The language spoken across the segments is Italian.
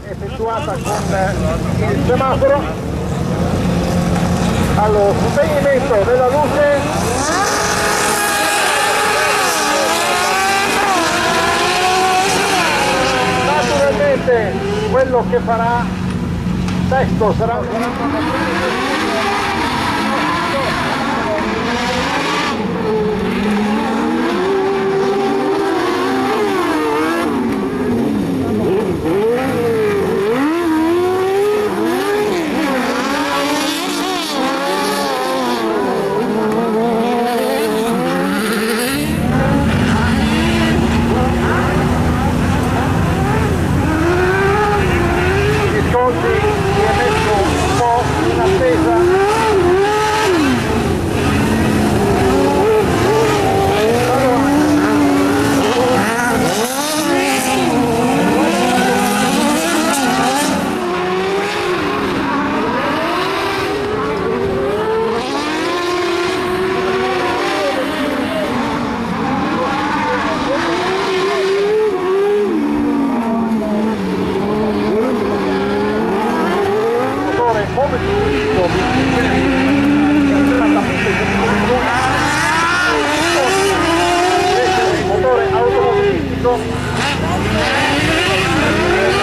effettuata con il semaforo. Allo spegnimento della luce naturalmente quello che farà Sesto sarà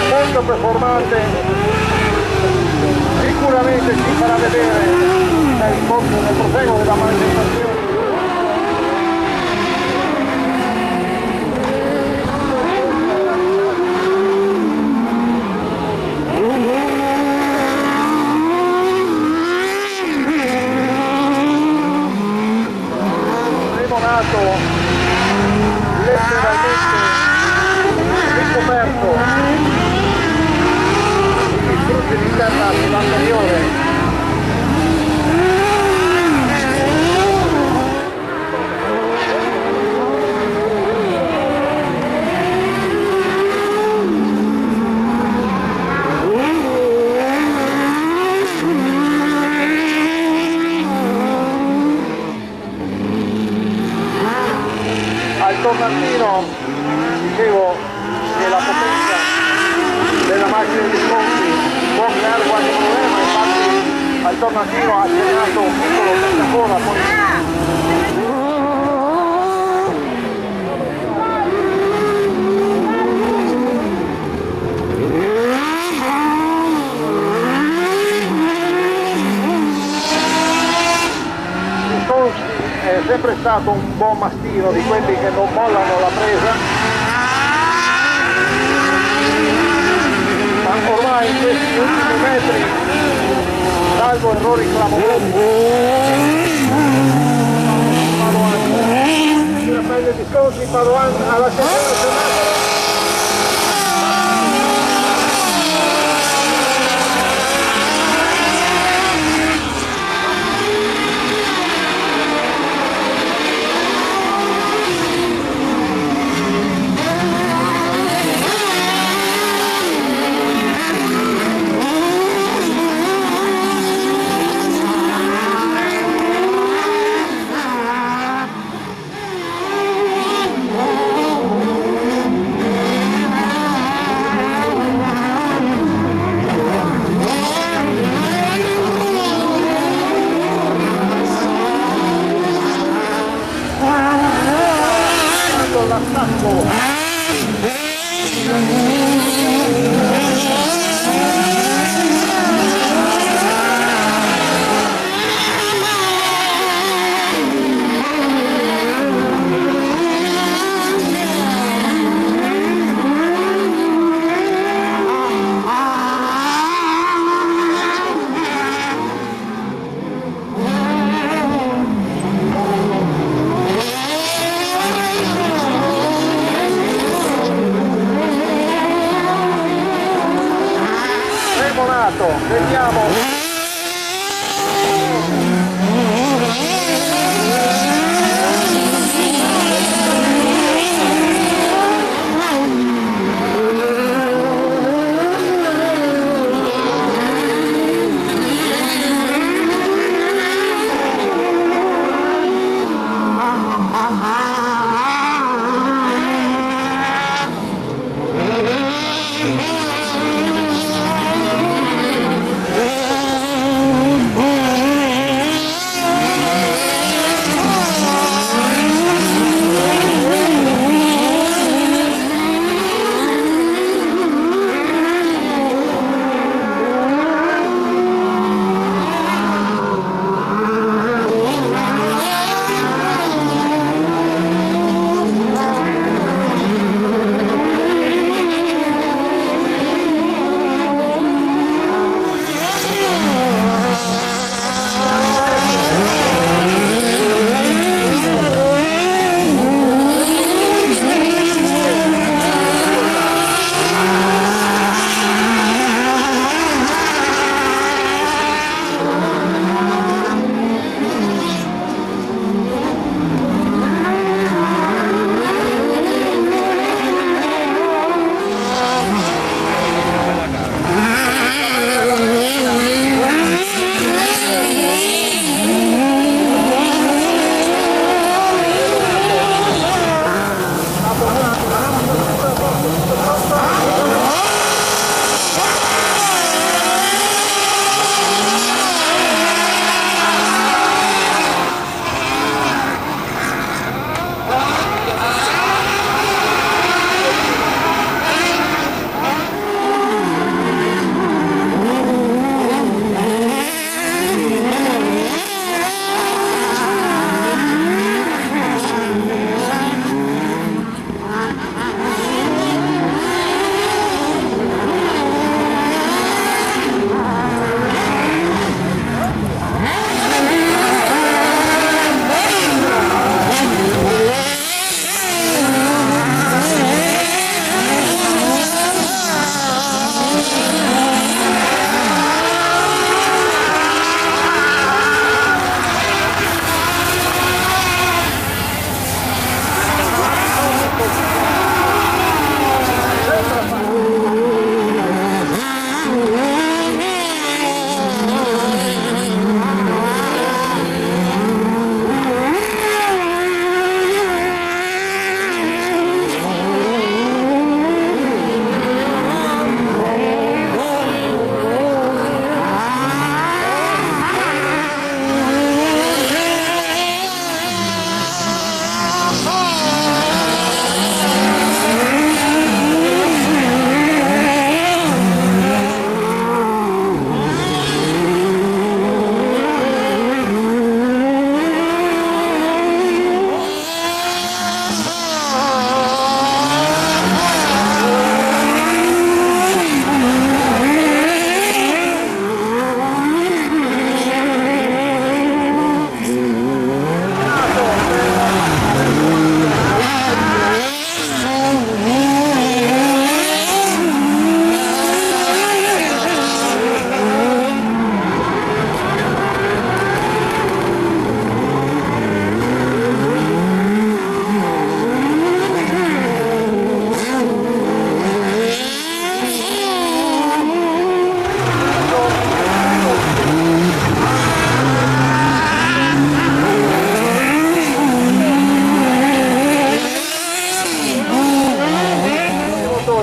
molto performante, sicuramente ci farà vedere nel proseguo della manifestazione. Limonato letteralmente ricoperto di distrutti di terra sull'anteriore. Al tornantino dicevo che la potenza della macchina di sconti può creare qualche problema, infatti al tornantino ha generato un piccolo tentacora poi. È sempre stato un buon mastino di quelli che non mollano la presa, ma ormai in questi ultimi metri, salvo errori clamorosi, la pelle di sconti, Padoan alla seconda. Vediamo.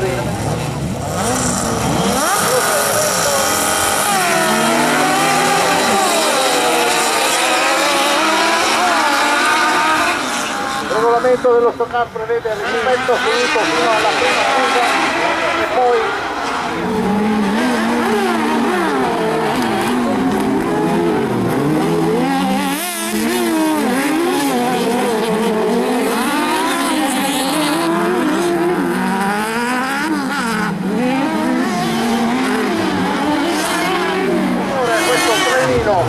signori. Il regolamento dello stock car prevede il rispetto finito fino alla prima curva e poi questo trenino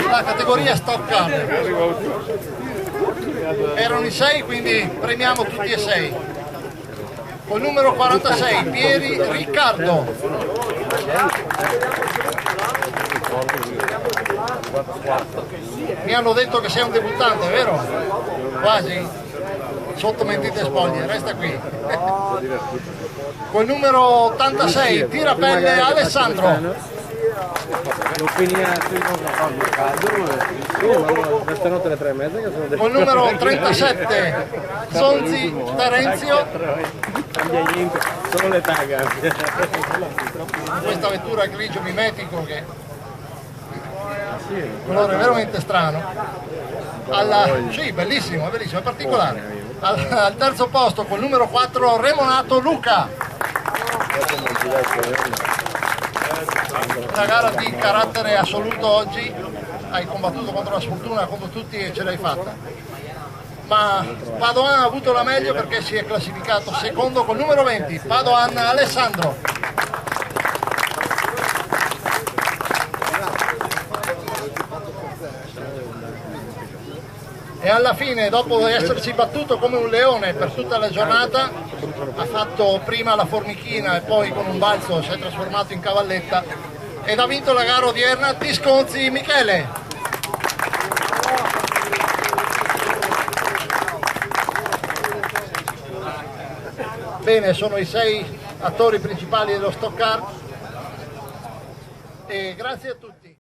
la categoria stock car. Erano i 6, quindi premiamo tutti e 6. Col numero 46 Pieri Riccardo. Mi hanno detto che sei un debuttante, vero? Quasi? Sotto mentite spoglie, resta qui. Col numero 86 Tirapelle Alessandro. Col numero 37 Sonzi Terenzio. Solo le taghe. Questa vettura grigio mimetico che colore veramente strano. Sì, bellissimo, è bellissimo, è particolare. Al terzo posto col numero 4 Remonato Luca. Una gara di carattere assoluto oggi, hai combattuto contro la sfortuna, contro tutti e ce l'hai fatta. Ma Padoan ha avuto la meglio perché si è classificato secondo col numero 20, Padoan Alessandro. E alla fine, dopo essersi battuto come un leone per tutta la giornata, ha fatto prima la formichina e poi con un balzo si è trasformato in cavalletta ed ha vinto la gara odierna Tisconzi Michele. Bene, sono i 6 attori principali dello stock car e grazie a tutti.